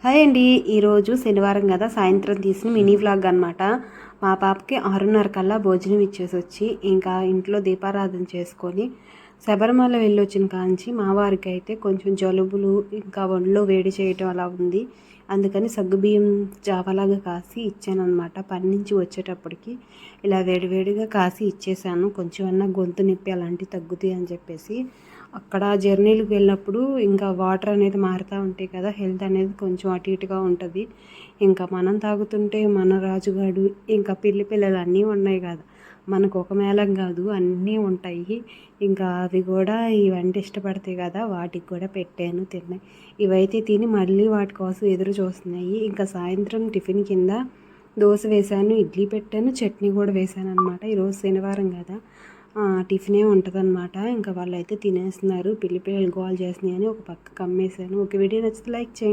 Hi అండి. ఈరోజు శనివారం కదా, సాయంత్రం తీసిన మినీ వ్లాగ్ అనమాట. మా పాపకి 6:30 కల్లా భోజనం ఇచ్చేసి వచ్చి ఇంకా ఇంట్లో దీపారాధన చేసుకొని శబరిమల వెళ్ళొచ్చిన కాంచి మా వారికి అయితే కొంచెం జలుబులు ఇంకా ఒంట్లో వేడి చేయటం అలా ఉంది. అందుకని సగ్గుబియ్యం జావలాగా కాసి ఇచ్చాను అనమాట. పని నుంచి వచ్చేటప్పటికి ఇలా వేడివేడిగా కాసి ఇచ్చేసాను. కొంచెం అన్నా గొంతు నొప్పి అలాంటివి తగ్గుతాయి అని చెప్పేసి. అక్కడ జర్నీలకు వెళ్ళినప్పుడు ఇంకా వాటర్ అనేది మారుతూ ఉంటాయి కదా, హెల్త్ అనేది కొంచెం అటు ఇటుగా ఉంటుంది. ఇంకా మనం తాగుతుంటే మన రాజుగాడు ఇంకా పిల్లలు అన్నీ ఉన్నాయి కదా, మనకు ఒక మేళం కాదు అన్నీ ఉంటాయి. ఇంకా అవి కూడా ఇవంటే ఇష్టపడతాయి కదా, వాటికి కూడా పెట్టాను తిన్నాయి. ఇవైతే తిని మళ్ళీ వాటి కోసం ఎదురు చూస్తున్నాయి. ఇంకా సాయంత్రం టిఫిన్ కింద దోశ వేశాను, ఇడ్లీ పెట్టాను, చట్నీ కూడా వేశాను అనమాట. ఈరోజు శనివారం కదా, టిఫినే ఉంటుందన్నమాట. ఇంకా వాళ్ళైతే తినేస్తున్నారు. పిల్లలు గోల్ చేస్తున్నాయని ఒక పక్క కమ్మేశాను. ఒక వీడియో నచ్చితే లైక్ చేయండి.